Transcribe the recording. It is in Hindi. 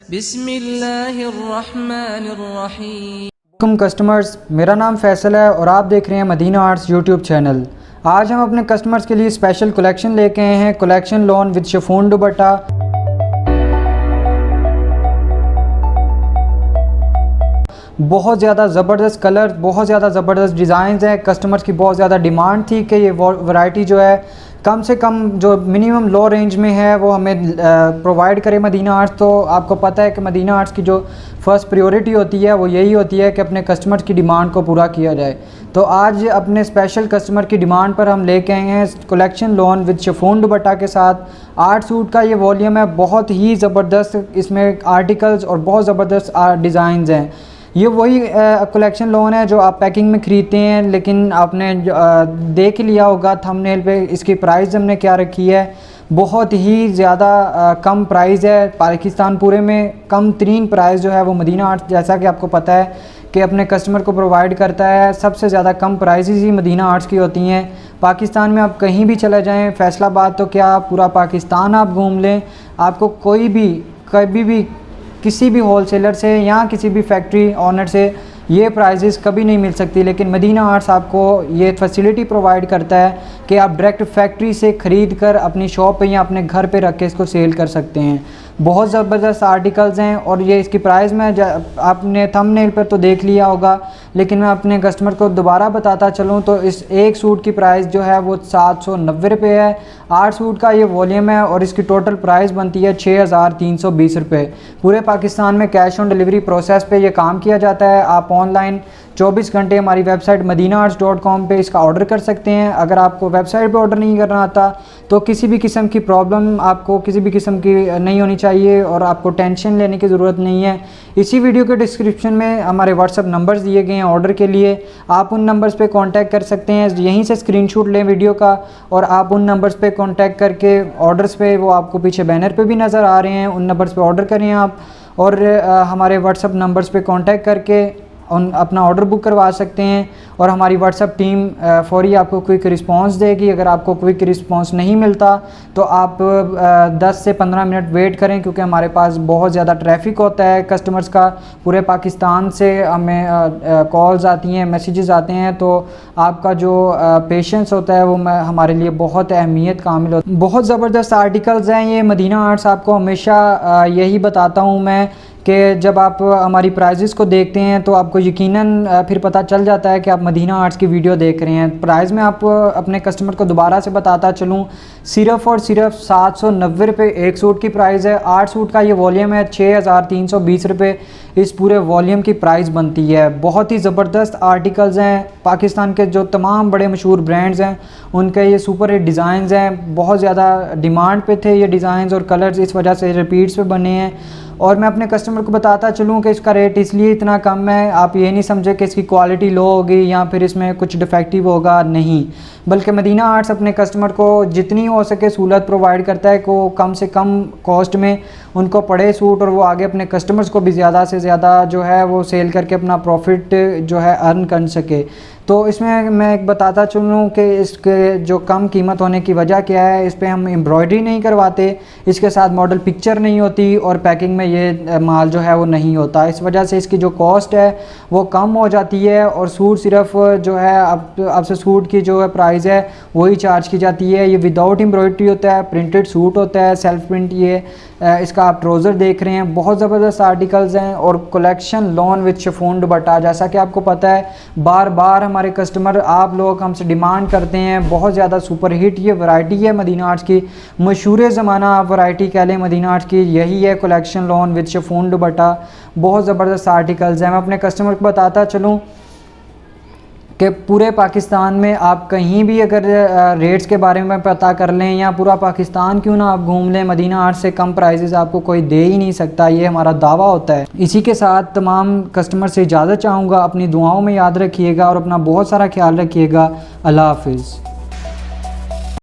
बिस्मिल्लाहिर्रहमानिर्रहीम। कस्टमर्स, मेरा नाम फैसल है और आप देख रहे हैं मदीना आर्ट्स यूट्यूब चैनल। आज हम अपने कस्टमर्स के लिए स्पेशल कलेक्शन लेके आए हैं। कलेक्शन लॉन विद शिफॉन दुपट्टा। बहुत ज़्यादा ज़बरदस्त कलर, बहुत ज़्यादा ज़बरदस्त डिज़ाइंस हैं। कस्टमर्स की बहुत ज़्यादा डिमांड थी कि ये वैरायटी जो है कम से कम जो मिनिमम लो रेंज में है वो हमें प्रोवाइड करे मदीना आर्ट्स। तो आपको पता है कि मदीना आर्ट्स की जो फ़र्स्ट प्रायोरिटी होती है वो यही होती है कि अपने कस्टमर्स की डिमांड को पूरा किया जाए। तो आज अपने स्पेशल कस्टमर की डिमांड पर हम लेके आए हैं कलेक्शन लॉन विद शिफॉन दुपट्टा के साथ 8 सूट का ये वॉल्यूम है। बहुत ही ज़बरदस्त इसमें आर्टिकल्स और बहुत ज़बरदस्त डिज़ाइंस हैं। ये वही कलेक्शन लोन है जो आप पैकिंग में ख़रीदते हैं, लेकिन आपने देख लिया होगा थंबनेल पे इसकी प्राइस हमने क्या रखी है। बहुत ही ज़्यादा कम प्राइस है। पाकिस्तान पूरे में कम तरीन प्राइस जो है वो मदीना आर्ट्स, जैसा कि आपको पता है कि अपने कस्टमर को प्रोवाइड करता है। सबसे ज़्यादा कम प्राइसेस ही मदीना आर्ट्स की होती हैं। पाकिस्तान में आप कहीं भी चले जाएँ, फैसलाबाद तो क्या पूरा पाकिस्तान आप घूम लें, आपको कोई भी कभी भी किसी भी होलसेलर से या किसी भी फैक्ट्री ऑनर से ये प्राइसेस कभी नहीं मिल सकती। लेकिन मदीना आर्ट्स आपको ये फैसिलिटी प्रोवाइड करता है कि आप डायरेक्ट फैक्ट्री से ख़रीद कर अपनी शॉप पे या अपने घर पे रख के इसको सेल कर सकते हैं। बहुत ज़बरदस्त आर्टिकल्स हैं और ये इसकी प्राइस में आपने थंबनेल पर तो देख लिया होगा, लेकिन मैं अपने कस्टमर को दोबारा बताता चलूँ तो इस एक सूट की प्राइस जो है वो 790 रुपये है। 8 सूट का ये वॉल्यूम है और इसकी टोटल प्राइस बनती है 6320 रुपये। पूरे पाकिस्तान में कैश ऑन डिलीवरी प्रोसेस पे ये काम किया जाता है। आप ऑनलाइन 24 घंटे हमारी वेबसाइट madinaarts.com पे इसका ऑर्डर कर सकते हैं। अगर आपको वेबसाइट पे ऑर्डर नहीं करना आता तो किसी भी किस्म की प्रॉब्लम आपको किसी भी किस्म की नहीं होनी चाहिए और आपको टेंशन लेने की ज़रूरत नहीं है। इसी वीडियो के डिस्क्रिप्शन में हमारे व्हाट्सअप नंबर्स दिए गए हैं ऑर्डर के लिए। आप उन नंबर्स पे कांटेक्ट कर सकते हैं। यहीं से स्क्रीनशॉट लें वीडियो का और आप उन नंबर्स पे कांटेक्ट करके ऑर्डर्स पे, वो आपको पीछे बैनर पे भी नज़र आ रहे हैं, उन नंबर्स पे ऑर्डर करें आप और हमारे व्हाट्सअप नंबर्स पे कांटेक्ट करके अपना ऑर्डर बुक करवा सकते हैं और हमारी व्हाट्सअप टीम फौरी आपको क्विक रिस्पांस देगी। अगर आपको क्विक रिस्पांस नहीं मिलता तो आप 10 से 15 मिनट वेट करें, क्योंकि हमारे पास बहुत ज़्यादा ट्रैफिक होता है कस्टमर्स का। पूरे पाकिस्तान से हमें कॉल्स आती हैं, मैसेजेस आते हैं, तो आपका जो पेशेंस होता है वो हमारे लिए बहुत अहमियत कामिल होता है। बहुत ज़बरदस्त आर्टिकल्स हैं ये। मदीना आर्ट्स आपको हमेशा यही बताता हूँ मैं कि जब आप हमारी प्राइजेस को देखते हैं तो आपको यकीनन फिर पता चल जाता है कि आप मदीना आर्ट्स की वीडियो देख रहे हैं। प्राइस में आप अपने कस्टमर को दोबारा से बताता चलूँ, सिर्फ़ और सिर्फ 790 रुपये एक सूट की प्राइस है। 8 सूट का ये वॉल्यूम है, 6320 रुपये इस पूरे वॉल्यूम की प्राइस बनती है। बहुत ही ज़बरदस्त आर्टिकल्स हैं। पाकिस्तान के जो तमाम बड़े मशहूर ब्रांड्स हैं उनके ये सुपर हिट डिज़ाइंस हैं। बहुत ज़्यादा डिमांड पे थे ये डिज़ाइंस और कलर्स, इस वजह से रिपीट्स पे बने हैं। और मैं अपने कस्टमर को बताता चलूँ कि इसका रेट इसलिए इतना कम है, आप ये नहीं समझे कि इसकी क्वालिटी लो होगी या फिर इसमें कुछ डिफेक्टिव होगा, नहीं। बल्कि मदीना आर्ट्स अपने कस्टमर को जितनी हो सके सहूलत प्रोवाइड करता है को कम से कम कॉस्ट में उनको पड़े सूट और वो आगे अपने कस्टमर्स को भी ज़्यादा से ज़्यादा जो है वो सेल करके अपना प्रॉफिट जो है अर्न कर सके। तो इसमें मैं एक बताता चलूँ कि इसके जो कम कीमत होने की वजह क्या है। इस पर हम एम्ब्रॉयडरी नहीं करवाते, इसके साथ मॉडल पिक्चर नहीं होती और पैकिंग में ये माल जो है वो नहीं होता। इस वजह से इसकी जो कॉस्ट है वो कम हो जाती है और सूट सिर्फ जो है आपसे सूट की जो है प्राइस है वही चार्ज की जाती है। ये विदाउट एम्ब्रॉयडरी होता है, प्रिंटेड सूट होता है, सेल्फ प्रिंट। ये इसका आप ट्राउज़र देख रहे हैं। बहुत ज़बरदस्त आर्टिकल्स हैं और कलेक्शन लॉन विद शिफॉन दुपट्टा, जैसा कि आपको पता है बार बार हमारे कस्टमर आप लोग हमसे डिमांड करते हैं। बहुत ज़्यादा सुपर हिट ये वैरायटी है मदीना आर्ट्स की, मशहूर ज़माना आप वैरायटी कह लें मदीना आर्ट्स की, यही है कलेक्शन लॉन विद शिफॉन दुपट्टा। बहुत ज़बरदस्त आर्टिकल्स हैं। मैं अपने कस्टमर को बताता चलूँ कि पूरे पाकिस्तान में आप कहीं भी अगर रेट्स के बारे में पता कर लें या पूरा पाकिस्तान क्यों ना आप घूम लें, मदीना आर्ट्स से कम प्राइसेस आपको कोई दे ही नहीं सकता, ये हमारा दावा होता है। इसी के साथ तमाम कस्टमर से इजाज़त चाहूँगा। अपनी दुआओं में याद रखिएगा और अपना बहुत सारा ख्याल रखिएगा। अल्लाह हाफिज़।